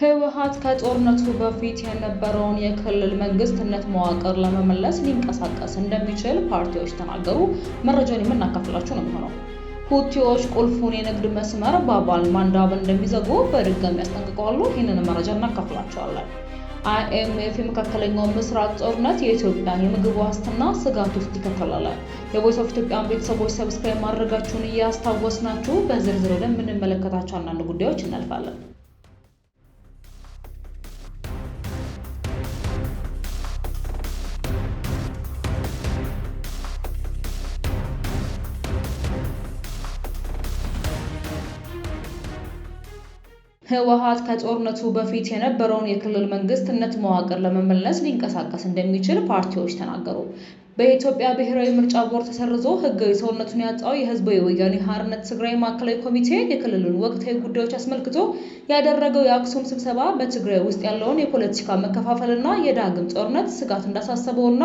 ህወሓት ከጦርነቱ በፊት የነበረውን የክልል መንግስትነት መዋቅር ለመመለስ ሊንቀሳቀስ እንደሚችል ፓርቲዎች ተናገሩ። መረጃውን የምናካፍላችሁ ነው የሚሆነው። ሁቲዎች ቁልፉን የንግድ መስመር በአባል ማንዳብ እንደሚዘጉ በድጋሚ ያስጠንቅቀዋሉ። ይህንን መረጃ እናካፍላችኋለን። IMF የመካከለኛው ምስራቅ ጦርነት የኢትዮጵያን የምግብ ዋስትና ስጋት ውስጥ ይከተላል። የቮይስ ኦፍ ኢትዮጵያን ቤተሰቦች ሰብስክራይብ ማድረጋችሁን እያስታወስናችሁ በዝርዝር ወደምንመለከታቸው አንዳንድ ጉዳዮች እናልፋለን። ህወሓት ከጦርነቱ በፊት የነበረውን የክልል መንግስትነት መዋቅር ለመመለስ ሊንቀሳቀስ እንደሚችል ፓርቲዎች ተናገሩ። በኢትዮጵያ ብሔራዊ ምርጫ ቦርድ ተሰርዞ ህጋዊ ሰውነቱን ያጣው የህዝባዊ ወያኔ ሓርነት ትግራይ ማዕከላዊ ኮሚቴ የክልሉን ወቅታዊ ጉዳዮች አስመልክቶ ያደረገው የአክሱም ስብሰባ በትግራይ ውስጥ ያለውን የፖለቲካ መከፋፈልና የዳግም ጦርነት ስጋት እንዳሳሰበውና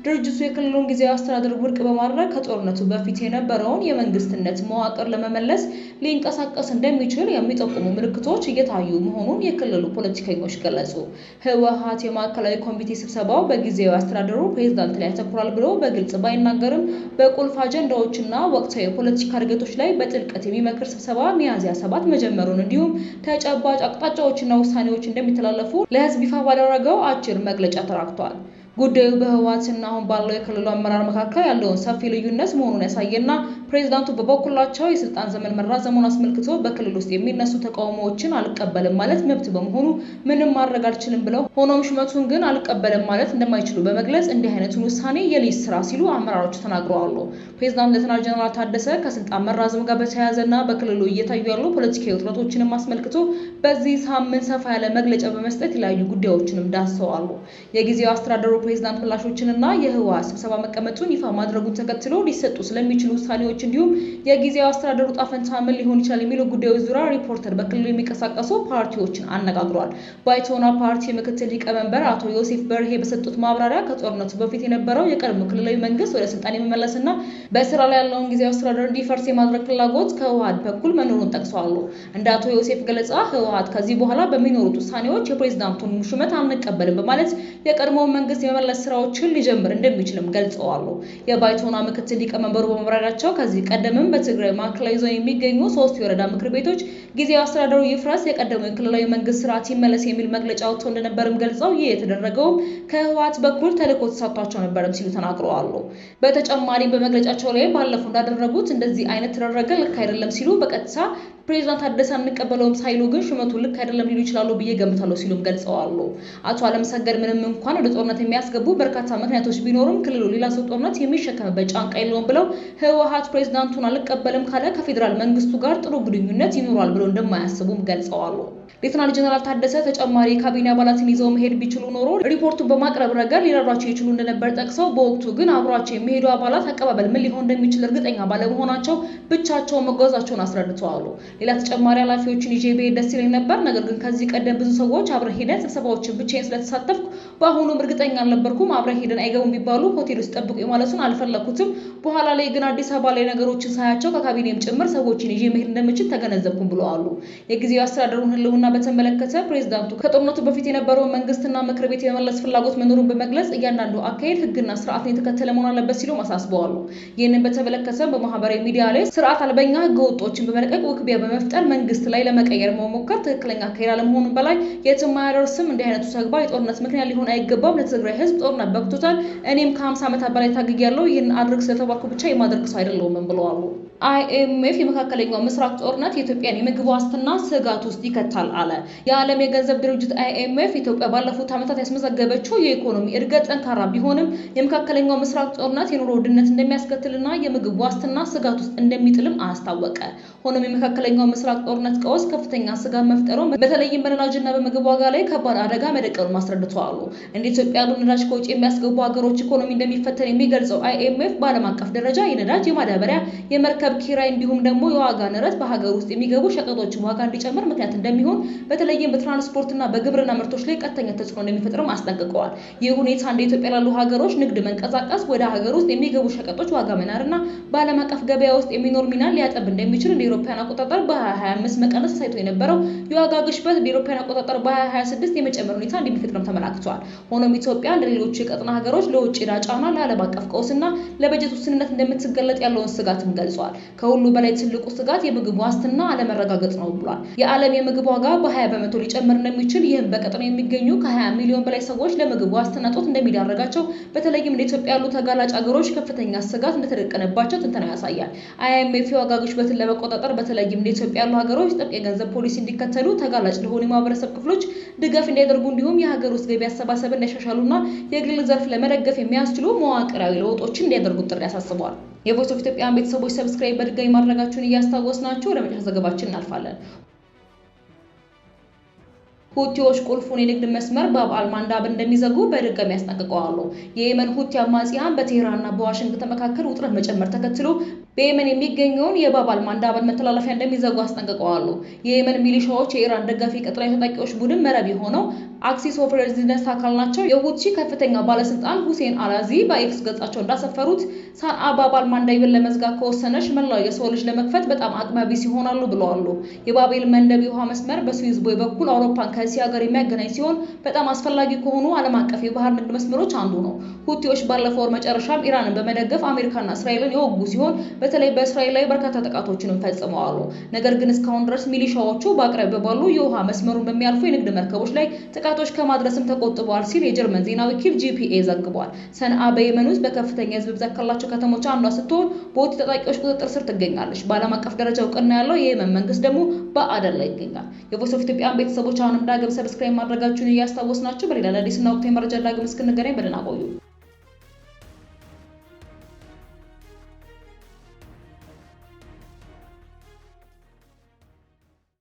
ድርጅቱ የክልሉን ጊዜያዊ አስተዳደር ውድቅ በማድረግ ከጦርነቱ በፊት የነበረውን የመንግስትነት መዋቅር ለመመለስ ሊንቀሳቀስ እንደሚችል የሚጠቁሙ ምልክቶች እየታዩ መሆኑን የክልሉ ፖለቲከኞች ገለጹ። ህወሓት የማዕከላዊ ኮሚቴ ስብሰባው በጊዜያዊ አስተዳደሩ ፕሬዝዳንት ላይ ያተኩራል ብሎ በግልጽ ባይናገርም በቁልፍ አጀንዳዎችና ወቅታዊ የፖለቲካ እድገቶች ላይ በጥልቀት የሚመክር ስብሰባ ሚያዝያ 7 መጀመሩን እንዲሁም ተጨባጭ አቅጣጫዎችና ውሳኔዎች እንደሚተላለፉ ለህዝብ ይፋ ባደረገው አጭር መግለጫ ተራክቷል። ጉዳዩ በህወሓትና አሁን ባለው የክልሉ አመራር መካከል ያለውን ሰፊ ልዩነት መሆኑን ያሳየና ፕሬዝዳንቱ በበኩላቸው የስልጣን ዘመን መራዘሙን አስመልክቶ በክልል ውስጥ የሚነሱ ተቃውሞዎችን አልቀበልም ማለት መብት በመሆኑ ምንም ማድረግ አልችልም ብለው ሆኖም ሹመቱን ግን አልቀበልም ማለት እንደማይችሉ በመግለጽ እንዲህ አይነቱን ውሳኔ የሊዝ ስራ ሲሉ አመራሮቹ ተናግረዋል። ፕሬዝዳንት ሌተናል ጀነራል ታደሰ ከስልጣን መራዘም ጋር በተያያዘና በክልሉ እየታዩ ያሉ ፖለቲካዊ ውጥረቶችንም አስመልክቶ በዚህ ሳምንት ሰፋ ያለ መግለጫ በመስጠት የተለያዩ ጉዳዮችንም ዳሰዋል። የጊዜያዊ አስተዳደሩ ፕሬዝዳንት ምላሾችንና የህወሓት ስብሰባ መቀመጡን ይፋ ማድረጉን ተከትሎ ሊሰጡ ስለሚችሉ ውሳኔዎች እንዲሁም የጊዜያዊ አስተዳደሩ ዕጣ ፈንታ ምን ሊሆን ይችላል የሚሉ ጉዳዮች ዙሪያ ሪፖርተር በክልሉ የሚንቀሳቀሱ ፓርቲዎችን አነጋግሯል። ባይቶና ፓርቲ ምክትል ሊቀመንበር አቶ ዮሴፍ በርሄ በሰጡት ማብራሪያ ከጦርነቱ በፊት የነበረው የቀድሞ ክልላዊ መንግስት ወደ ስልጣን የመመለስና በስራ ላይ ያለውን ጊዜያዊ አስተዳደር እንዲፈርስ የማድረግ ፍላጎት ከህወሓት በኩል መኖሩን ጠቅሰዋል። እንደ አቶ ዮሴፍ ገለጻ ህወሓት ከዚህ በኋላ በሚኖሩት ውሳኔዎች የፕሬዝዳንቱን ሹመት አንቀበልም በማለት የቀድሞውን መንግስት የመመለስ ስራዎችን ሊጀምር እንደሚችልም ገልጸዋል። የባይቶና ምክትል ሊቀመንበሩ በመብራሪያቸው ከዚህ ቀደምም በትግራይ ማዕከላዊ ዞን የሚገኙ 3 የወረዳ ምክር ቤቶች ጊዜያዊ አስተዳደሩ ይፍረስ፣ የቀደመው የክልላዊ መንግስት ስርዓት ይመለስ የሚል መግለጫ ወጥቶ እንደነበርም ገልጸው ይህ የተደረገውም ከህወሓት በኩል ተልዕኮ ተሰጥቷቸው ነበርም ሲሉ ተናግረዋል። በተጨማሪም በመግለጫቸው ላይ ባለፈው እንዳደረጉት እንደዚህ አይነት ተደረገ ልክ አይደለም ሲሉ በቀጥታ ፕሬዝዳንት ታደሰ አንቀበለውም ሳይሉ ግን ሹመቱ ልክ አይደለም ሊሉ ይችላሉ ብዬ ገምታለሁ ሲሉም ገልጸዋል። አቶ አለምሰገድ ምንም እንኳን ወደ ጦርነት የሚያስገቡ በርካታ ምክንያቶች ቢኖሩም ክልሉ ሌላ ሰው ጦርነት የሚሸከምበት ጫንቃ የለውም ብለው ህወሓት ፕሬዝዳንቱን አልቀበልም ካለ ከፌዴራል መንግስቱ ጋር ጥሩ ግንኙነት ይኖራል ብለው እንደማያስቡም ገልጸዋል። ሌተናል ጀነራል ታደሰ ተጨማሪ ካቢኔ አባላትን ይዘው መሄድ ቢችሉ ኖሮ ሪፖርቱን በማቅረብ ረገድ ሊረዷቸው ይችሉ እንደነበር ጠቅሰው በወቅቱ ግን አብሯቸው የሚሄዱ አባላት አቀባበል ምን ሊሆን እንደሚችል እርግጠኛ ባለመሆናቸው ብቻቸውን መጓዛቸውን አስረድተዋል። ሌላ ተጨማሪ ኃላፊዎችን ይዤ ብሄድ ደስ ይለኝ ነበር፣ ነገር ግን ከዚህ ቀደም ብዙ ሰዎች አብረን ሄደን ስብሰባዎችን ብቻዬን ስለተሳተፍኩ በአሁኑም እርግጠኛ አልነበርኩም። አብረን ሄደን አይገቡም ቢባሉ ሆቴል ውስጥ ጠብቁ ማለቱን አልፈለኩትም። በኋላ ላይ ግን አዲስ አበባ ላይ ነገሮችን ሳያቸው ከካቢኔም ጭምር ሰዎችን ይዤ መሄድ እንደምችል ተገነዘብኩም ብለዋል። የጊዜያዊ አስተዳደሩን ህልውና በተመለከተ ፕሬዝዳንቱ ከጦርነቱ በፊት የነበረውን መንግስትና ምክር ቤት የመመለስ ፍላጎት መኖሩን በመግለጽ እያንዳንዱ አካሄድ ህግና ስርዓትን የተከተለ መሆን አለበት ሲሉ አሳስበዋል። ይህንን በተመለከተ በማህበራዊ ሚዲያ ላይ ስርዓት አልበኛ ህገ ወጦችን በመለቀቅ ውክቢያ በመፍጠር መንግስት ላይ ለመቀየር መሞከር ትክክለኛ አካሄድ አለመሆኑን በላይ የትም አያደርስም። እንዲህ አይነቱ ተግባር የጦርነት ምክንያት ሊሆን አይገባም። ለትግራይ ህዝብ ጦርነት በቅቶታል። እኔም ከ50 ዓመታት በላይ ታግያለሁ። ይህን አድርግ ስለተባልኩ ብቻ የማድረግ ሰው አይደለሁም ብለዋል። IMF የመካከለኛው ምስራቅ ጦርነት የኢትዮጵያን የምግብ ዋስትና ስጋት ውስጥ ይከታል አለ። የዓለም የገንዘብ ድርጅት IMF ኢትዮጵያ ባለፉት ዓመታት ያስመዘገበችው የኢኮኖሚ እድገት ጠንካራ ቢሆንም የመካከለኛው ምስራቅ ጦርነት የኑሮ ውድነት እንደሚያስከትልና የምግብ ዋስትና ስጋት ውስጥ እንደሚጥልም አስታወቀ። ሆኖም የመካከለኛው ምስራቅ ጦርነት ቀውስ ከፍተኛ ስጋት መፍጠሩ በተለይም በነዳጅና በምግብ ዋጋ ላይ ከባድ አደጋ መደቀኑን አስረድተዋል። እንደ ኢትዮጵያ ያሉ ነዳጅ ከውጭ የሚያስገቡ ሀገሮች ኢኮኖሚ እንደሚፈተን የሚገልጸው IMF በዓለም አቀፍ ደረጃ የነዳጅ፣ የማዳበሪያ፣ የመርከብ ኪራይ እንዲሁም ደግሞ የዋጋ ንረት በሀገር ውስጥ የሚገቡ ሸቀጦችን ዋጋ እንዲጨምር ምክንያት እንደሚሆን ሲሆን በተለይም በትራንስፖርትና በግብርና ምርቶች ላይ ቀጥተኛ ተጽዕኖ እንደሚፈጥርም አስጠንቅቀዋል። ይህ ሁኔታ እንደ ኢትዮጵያ ላሉ ሀገሮች ንግድ መንቀሳቀስ፣ ወደ ሀገር ውስጥ የሚገቡ ሸቀጦች ዋጋ መናርና በዓለም አቀፍ ገበያ ውስጥ የሚኖር ሚና ሊያጠብ እንደሚችል እንደ አውሮፓውያን አቆጣጠር በ2025 መቀነስ አሳይቶ የነበረው የዋጋ ግሽበት እንደ አውሮፓውያን አቆጣጠር በ2026 የመጨመር ሁኔታ እንደሚፈጥርም ተመላክቷል። ሆኖም ኢትዮጵያ እንደ ሌሎች የቀጠና ሀገሮች ለውጭ ዕዳ ጫና፣ ለዓለም አቀፍ ቀውስና ለበጀት ውስንነት እንደምትገለጥ ያለውን ስጋትም ገልጿል። ከሁሉ በላይ ትልቁ ስጋት የምግብ ዋስትና አለመረጋገጥ ነው ብሏል። የዓለም የምግብ ዋጋ በ20 በመቶ ሊጨምር እንደሚችል፣ ይህም በቀጠናው የሚገኙ ከ20 ሚሊዮን በላይ ሰዎች ለምግብ ዋስትና እጦት እንደሚዳረጋቸው፣ በተለይም እንደ ኢትዮጵያ ያሉ ተጋላጭ ሀገሮች ከፍተኛ ስጋት እንደተደቀነባቸው ትንተና ያሳያል። IMF የዋጋ ግሽበትን ለመቆጣጠር በተለይም እንደ ኢትዮጵያ ያሉ ሀገሮች ጥብቅ የገንዘብ ፖሊሲ እንዲከተሉ፣ ተጋላጭ ለሆኑ የማህበረሰብ ክፍሎች ድጋፍ እንዲያደርጉ፣ እንዲሁም የሀገር ውስጥ ገቢ አሰባሰብን እንዲያሻሻሉና የግል ዘርፍ ለመደገፍ የሚያስችሉ መዋቅራዊ ለውጦችን እንዲያደርጉ ጥሪ ያሳስበዋል። የቮይስ ኦፍ ኢትዮጵያን ቤተሰቦች ሰብስክራይብ በድጋሚ ማድረጋችሁን እያስታወስናችሁ ወደ መጨረሻ ዘገባችን እናልፋለን። ሁቲዎች ቁልፉን የንግድ መስመር ባብ አል-ማንዳብ እንደሚዘጉ በድጋሚ ያስጠንቅቀዋል። የየመን ሁቲ አማጽያን በቴህራንና በዋሽንግተን መካከል ውጥረት መጨመር ተከትሎ በየመን የሚገኘውን የባብ አል-ማንዳብን መተላለፊያ እንደሚዘጉ አስጠንቅቀዋል። የየመን ሚሊሻዎች የኢራን ደጋፊ ቅጥረኛ ታጣቂዎች ቡድን መረብ የሆነው አክሲስ ኦፍ ሬዚስተንስ አካል ናቸው። የሁቲ ከፍተኛ ባለስልጣን ሁሴን አላዚ በኤክስ ገጻቸው እንዳሰፈሩት ሳንዓ ባብ አል-ማንዳብን ለመዝጋት ከወሰነች መላው የሰው ልጅ ለመክፈት በጣም አቅመ ቢስ ይሆናሉ ብለዋል። የባቤል መንደብ የውሃ መስመር በስዊዝ ቦይ በኩል አውሮፓን ከእስያ ጋር የሚያገናኝ ሲሆን በጣም አስፈላጊ ከሆኑ ዓለም አቀፍ የባህር ንግድ መስመሮች አንዱ ነው። ሁቲዎች ባለፈው ወር መጨረሻም ኢራንን በመደገፍ አሜሪካና እስራኤልን የወጉ ሲሆን በተለይ በእስራኤል ላይ በርካታ ጥቃቶችንም ፈጽመዋል። ነገር ግን እስካሁን ድረስ ሚሊሻዎቹ በአቅራቢያ ባሉ የውሃ መስመሩን በሚያልፉ የንግድ መርከቦች ላይ ጥቃቶች ከማድረስም ተቆጥበዋል ሲል የጀርመን ዜና ወኪል GPA ዘግቧል። ሰንዓ በየመን ውስጥ በከፍተኛ የህዝብ ብዛት ካላቸው ከተሞች አንዷ ስትሆን በሁቲ ታጣቂዎች ቁጥጥር ስር ትገኛለች። በዓለም አቀፍ ደረጃ እውቅና ያለው የየመን መንግስት ደግሞ በአደን ላይ ይገኛል። የቮይስ ኦፍ ኢትዮጵያን ቤተሰቦች አሁንም ዳግም ሰብስክራይብ ማድረጋችሁን እያስታወስናችሁ በሌላ አዲስና ወቅታዊ መረጃ ዳግም እስክንገናኝ በደህና ቆዩ።